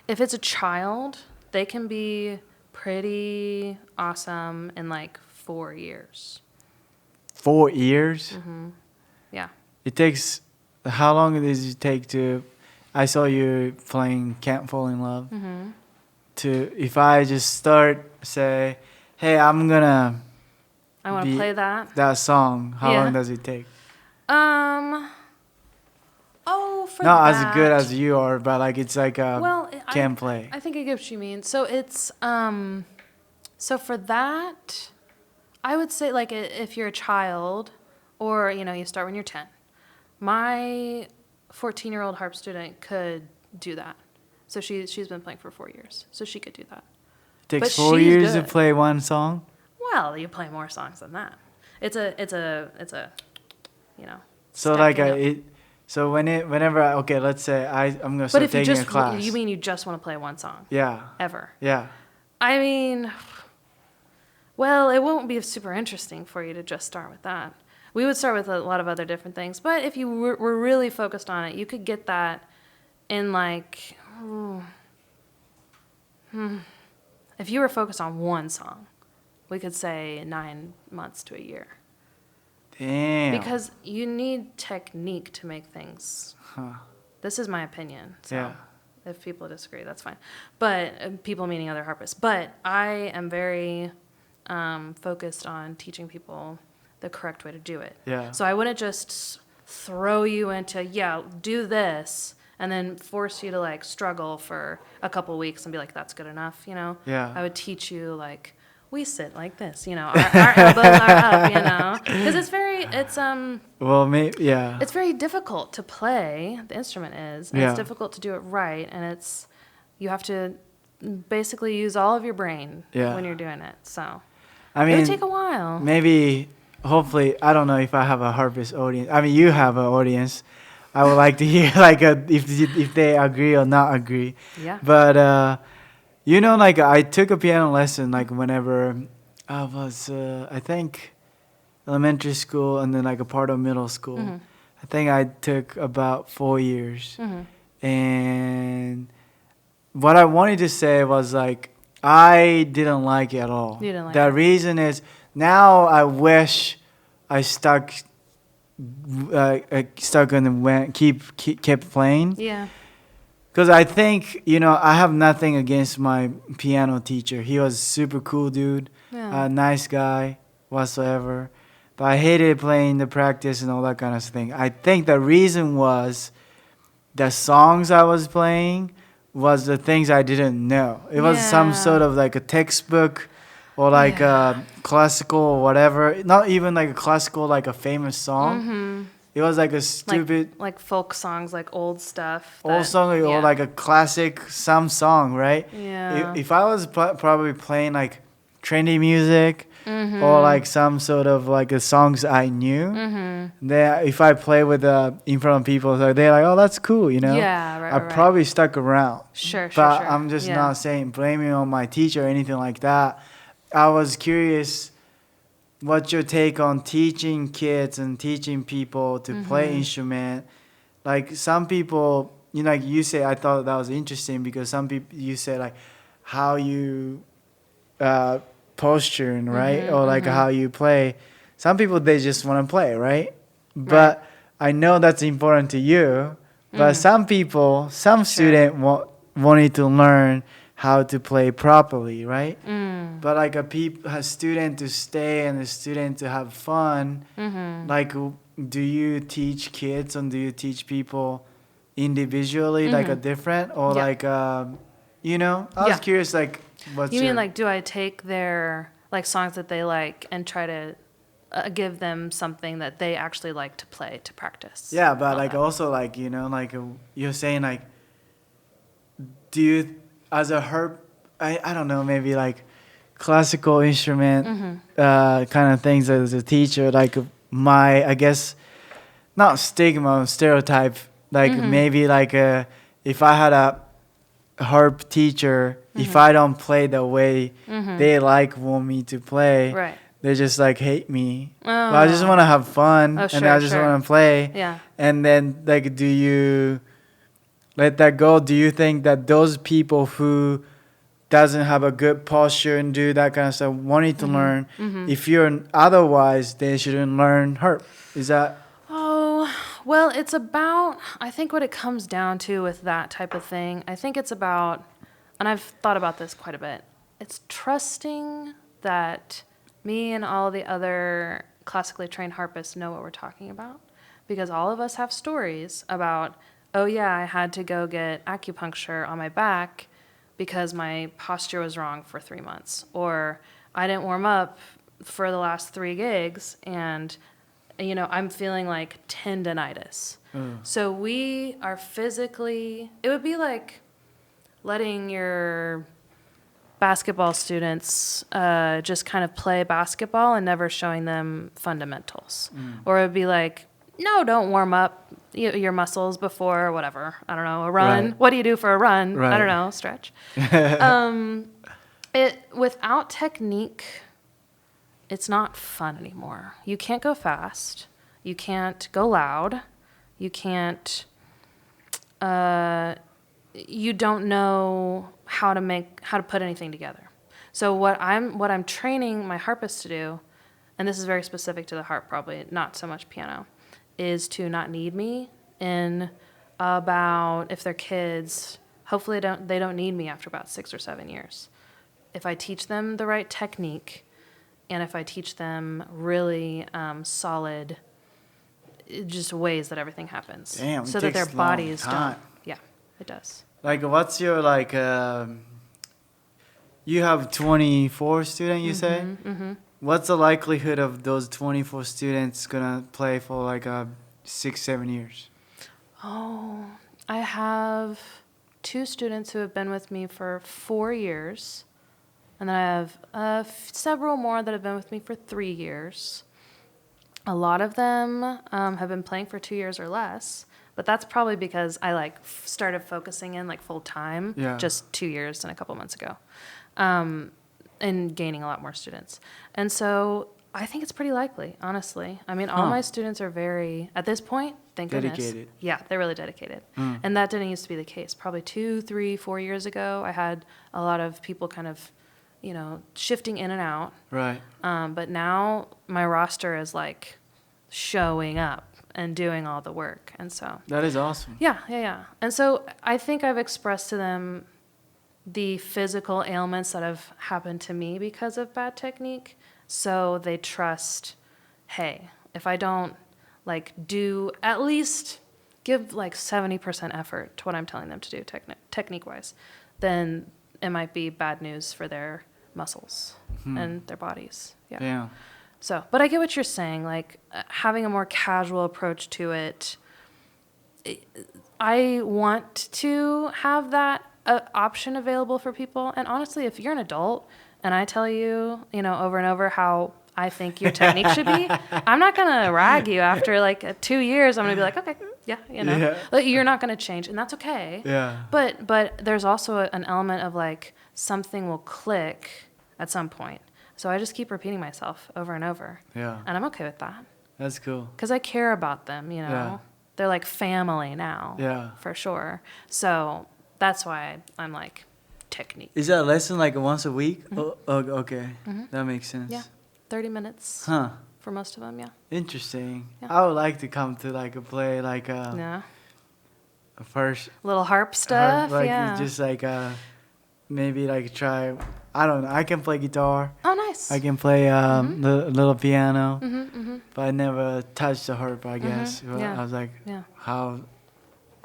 if it's a child, they can be pretty awesome in like 4 years. 4 years? Mm-hmm. Yeah. It takes, how long does it take to, I saw you playing Can't Fall in Love. Mm-hmm. If I just start, say, hey, I want to play that song, how long does it take? Not as good as you are, but like it's like can play. I think I get what you mean. So it's so for that, I would say like if you're a child, or you know you start when you're 10. My 14-year-old harp student could do that. So she's been playing for 4 years, so she could do that. It takes 4 years to play one song. Well, you play more songs than that. It's a you know. So like So whenever let's say I'm gonna start taking a class. But you mean you just want to play one song? Yeah. Ever? Yeah. I mean, well, it won't be super interesting for you to just start with that. We would start with a lot of other different things, but if you were really focused on it, you could get that in like, if you were focused on one song, we could say 9 months to a year. Damn. Because you need technique to make things. This is my opinion. So if people disagree, that's fine. But people meaning other harpists. But I am very focused on teaching people the correct way to do it. Yeah. So I wouldn't just throw you into, do this, and then force you to like struggle for a couple weeks and be like, that's good enough, you know? Yeah. I would teach you like, we sit like this, you know, our elbows are up, you know, because it's very difficult to play. The instrument is, and it's difficult to do it right, and you have to basically use all of your brain when you're doing it. So I mean, it would take a while. Maybe, hopefully, I don't know if I have a harpist audience. I mean, you have an audience. I would like to hear like if they agree or not agree. Yeah. But. You know, like I took a piano lesson like whenever I was, I think, elementary school and then like a part of middle school. Mm-hmm. I think I took about 4 years. Mm-hmm. And what I wanted to say was like, I didn't like it at all. You didn't like the reason is now I wish I kept playing. Yeah. Because I think, you know, I have nothing against my piano teacher. He was a super cool dude, nice guy whatsoever. But I hated playing the practice and all that kind of thing. I think the reason was the songs I was playing was the things I didn't know. It was some sort of like a textbook or like a classical or whatever. Not even like a classical, like a famous song. Mm-hmm. It was like a stupid... Like folk songs, like old stuff. Old song or like a classic, some song, right? Yeah. If I was probably playing like trendy music or like some sort of like the songs I knew, then if I play with in front of people, so they're like, oh, that's cool, you know? Yeah, right, I probably stuck around. Sure. But I'm just not blaming on my teacher or anything like that. I was curious... What's your take on teaching kids and teaching people to play instrument? Like some people, you know, like you say, I thought that was interesting because some people, you say like how you posturing, right? Or like how you play. Some people, they just want to play, right? But I know that's important to you. But some people, some student wanted to learn how to play properly, right? But like a student to stay and a student to have fun, like do you teach kids and do you teach people individually, like a different, or like, you know, I was curious, like, what's you mean like, do I take their like songs that they like and try to give them something that they actually like to play to practice? Yeah, but like also like, you know, like you're saying like, do you as a harp, I don't know, maybe like classical instrument kind of things as a teacher, like my, I guess, not stigma, stereotype, like maybe like if I had a harp teacher, if I don't play the way they like want me to play, right, they just like hate me. But I just want to have fun, and I just want to play. Yeah. And then like, do you let that go? Do you think that those people who doesn't have a good posture and do that kind of stuff wanting to learn, if you're otherwise, they shouldn't learn harp? Is that? Oh, well, it's about, I think what it comes down to with that type of thing, I think it's about, and I've thought about this quite a bit, it's trusting that me and all the other classically trained harpists know what we're talking about. Because all of us have stories about, oh yeah, I had to go get acupuncture on my back because my posture was wrong for 3 months. Or I didn't warm up for the last 3 gigs and, you know, I'm feeling like tendinitis. So we are physically, it would be like letting your basketball students just kind of play basketball and never showing them fundamentals. Or it would be like, no, don't warm up your muscles before whatever. I don't know, a run. Right. What do you do for a run? Right. I don't know, stretch. Without technique, it's not fun anymore. You can't go fast. You can't go loud. You can't. You don't know how to put anything together. So what I'm training my harpists to do, and this is very specific to the harp, probably not so much piano, is to not need me in about, if they're kids, hopefully they don't need me after about 6 or 7 years. If I teach them the right technique, and if I teach them really solid, just ways that everything happens, Damn, so that their bodies don't. Yeah, it does. Like, what's your like? You have 24 students, you say? What's the likelihood of those 24 students gonna play for like 6-7 years? Oh, I have 2 students who have been with me for 4 years, and then I have several more that have been with me for 3 years. A lot of them have been playing for 2 years or less, but that's probably because I started focusing in like full time just 2 years and a couple months ago, and gaining a lot more students. And so I think it's pretty likely, honestly. I mean, all my students are very, at this point, thank goodness. Dedicated. Yeah, they're really dedicated. And that didn't used to be the case. Probably 2, 3, 4 years ago, I had a lot of people kind of, you know, shifting in and out. Right. But now my roster is like showing up and doing all the work. And so That is awesome. Yeah. And so I think I've expressed to them the physical ailments that have happened to me because of bad technique. So they trust, hey, if I don't like do, at least give like 70% effort to what I'm telling them to do technique wise, then it might be bad news for their muscles and their bodies. Yeah. So, but I get what you're saying, like having a more casual approach to it. I want to have that option available for people. And honestly, if you're an adult and I tell you, you know, over and over how I think your technique should be, I'm not going to rag you after like 2 years. I'm going to be like, okay, yeah, you know, like, you're not going to change, and that's okay. Yeah. But there's also an element of like something will click at some point. So I just keep repeating myself over and over. Yeah. And I'm okay with that. That's cool. Because I care about them, you know. Yeah. They're like family now. Yeah. For sure. So that's why I'm like, technique. Is that a lesson like once a week? Oh, okay. That makes sense. Yeah. 30 minutes. Huh. For most of them, yeah. Interesting. Yeah. I would like to come to like a play like a first little harp stuff. harp, like yeah. just like maybe like try. I don't know. I can play guitar. Oh, nice. I can play little piano, but I never touched the harp. I guess. Well, Yeah. I was like, how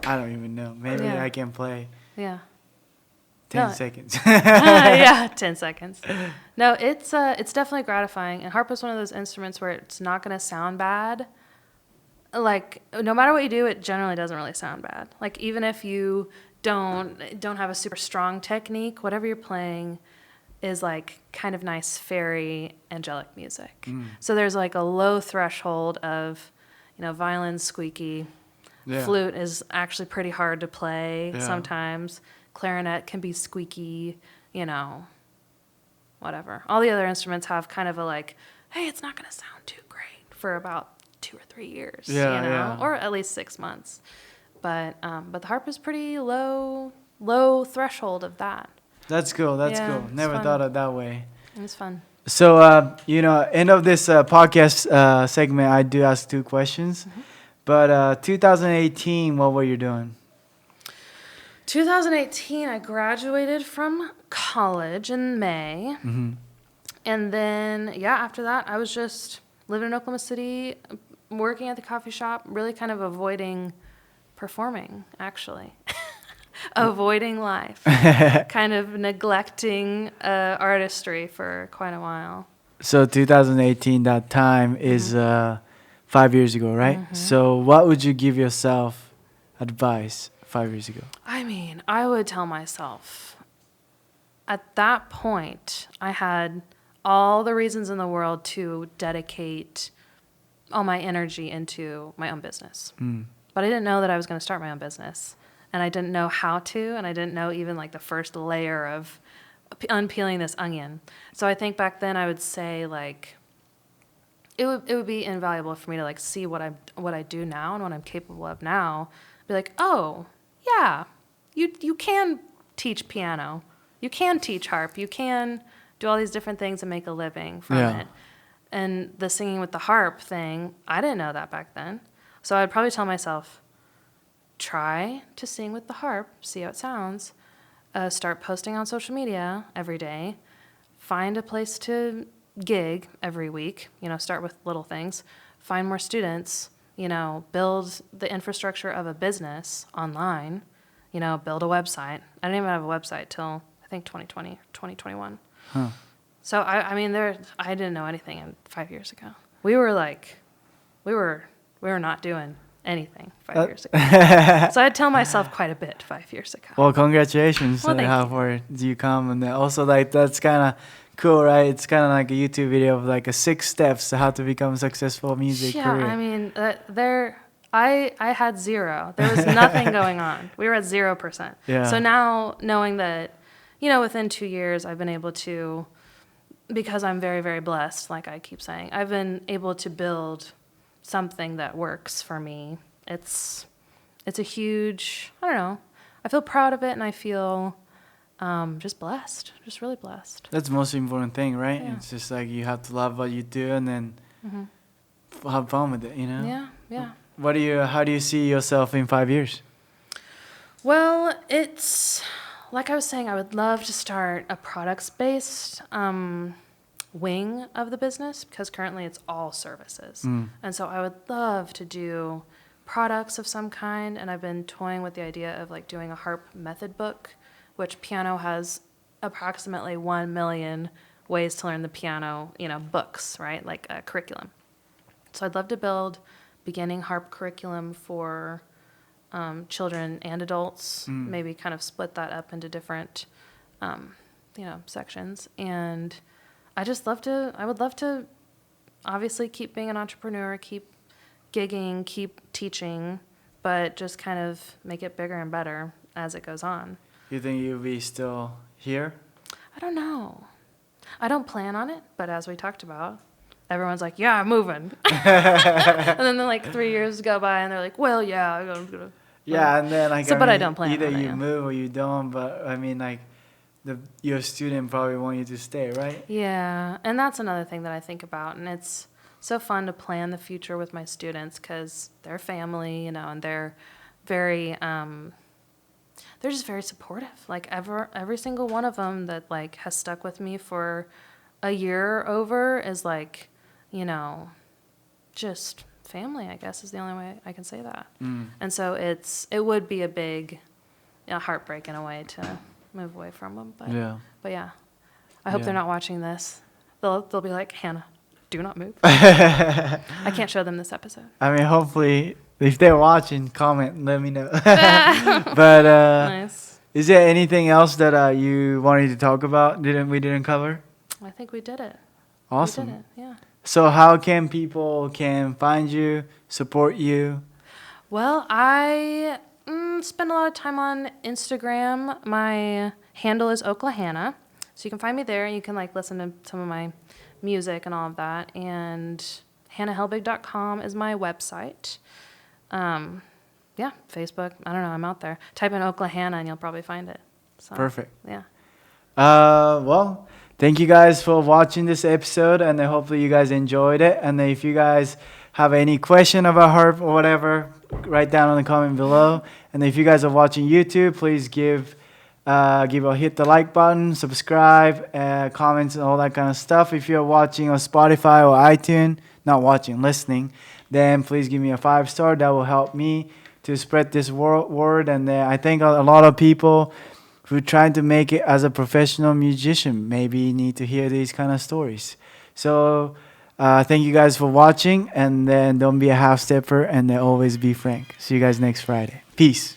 I don't even know. Maybe Yeah. I can play Yeah. 10 No. seconds. Yeah, 10 seconds. No, it's definitely gratifying. And harp is one of those instruments where it's not going to sound bad. Like, no matter what you do, it generally doesn't really sound bad. Like, even if you don't have a super strong technique, whatever you're playing is like kind of nice, fairy, angelic music. So there's like a low threshold of, violin squeaky. Yeah. Flute is actually pretty hard to play Yeah. sometimes. Clarinet can be squeaky, whatever. All the other instruments have kind of a like, hey, it's not going to sound too great for about 2 or 3 years, Yeah. or at least 6 months. But the harp is pretty low threshold of that. That's cool. That's Yeah, cool. it's Never fun. thought of it that way. It's fun. So, end of this podcast segment, I do ask 2 questions. But 2018, what were you doing? 2018, I graduated from college in May. And then, after that, I was just living in Oklahoma City, working at the coffee shop, really kind of avoiding performing, actually. Avoiding life. Kind of neglecting artistry for quite a while. So 2018, that time is 5 years ago, right? So what would you give yourself advice 5 years ago? I mean, I would tell myself, at that point, I had all the reasons in the world to dedicate all my energy into my own business. But I didn't know that I was going to start my own business. And I didn't know how to, and I didn't know even like the first layer of unpeeling this onion. So I think back then I would say like, it would be invaluable for me to like see what I do now and what I'm capable of now. Be like, oh, yeah, you can teach piano. You can teach harp. You can do all these different things and make a living from it. And the singing with the harp thing, I didn't know that back then. So I'd probably tell myself, try to sing with the harp, see how it sounds, start posting on social media every day, find a place to gig every week, start with little things, find more students, build the infrastructure of a business online, build a website. I didn't even have a website till I think 2020, 2021. So I didn't know anything 5 years ago. We were not doing anything 5 years ago. So I'd tell myself quite a bit 5 years ago. Well, congratulations Well, thank how you. far you come, and then also like that's kind of cool, right? It's kind of like a YouTube video of like 6 steps to how to become a successful music career. I mean, I had zero. There was nothing going on. We were at 0%. Yeah. So now knowing that, within 2 years I've been able to, because I'm very, very blessed, like I keep saying, I've been able to build something that works for me. It's a huge, I don't know, I feel proud of it, and I feel just blessed, just really blessed. That's the most important thing, right? Yeah. It's just like you have to love what you do and then have fun with it, Yeah. How do you see yourself in 5 years? Well, it's like I was saying, I would love to start a products-based wing of the business, because currently it's all services. And so I would love to do products of some kind, and I've been toying with the idea of like doing a harp method book, which piano has approximately 1 million ways to learn the piano, books, right? Like a curriculum. So I'd love to build beginning harp curriculum for children and adults, maybe kind of split that up into different, sections. And I would love to obviously keep being an entrepreneur, keep gigging, keep teaching, but just kind of make it bigger and better as it goes on. You think you'll be still here? I don't know. I don't plan on it, but as we talked about, everyone's like, yeah, I'm moving. And then like 3 years go by and they're like, well, yeah, I'm gonna. Yeah, and then like But I don't plan either on it, you yeah. move or you don't, but I mean like your student probably want you to stay, right? Yeah, and that's another thing that I think about, and it's so fun to plan the future with my students because they're family, and they're very, they're just very supportive. Like every single one of them that like has stuck with me for a year or over is like, just family, I guess, is the only way I can say that. Mm. And so it would be a big heartbreak in a way to move away from them. But yeah, I hope they're not watching this. They'll be like, Hannah, do not move. I can't show them this episode. I mean, hopefully, if they're watching, comment and let me know. But Nice. is there anything else that you wanted to talk about? We didn't cover? I think we did it. Awesome. We did it, yeah. So how can people find you, support you? Well, I spend a lot of time on Instagram. My handle is Oklahannah. So you can find me there. You can listen to some of my music and all of that. And hannahhelbig.com is my website. Yeah, Facebook. I don't know. I'm out there. Type in Oklahannah and you'll probably find it. So, Perfect. Yeah. Well, thank you guys for watching this episode, and then hopefully you guys enjoyed it. And then if you guys have any question about harp or whatever, write down in the comment below. And if you guys are watching YouTube, please hit the like button, subscribe, comments, and all that kind of stuff. If you're watching on Spotify or iTunes, not watching, listening, then please give me a 5-star. That will help me to spread this word. And I think a lot of people who are trying to make it as a professional musician maybe need to hear these kind of stories. So thank you guys for watching, and then don't be a half-stepper, and then always be frank. See you guys next Friday. Peace.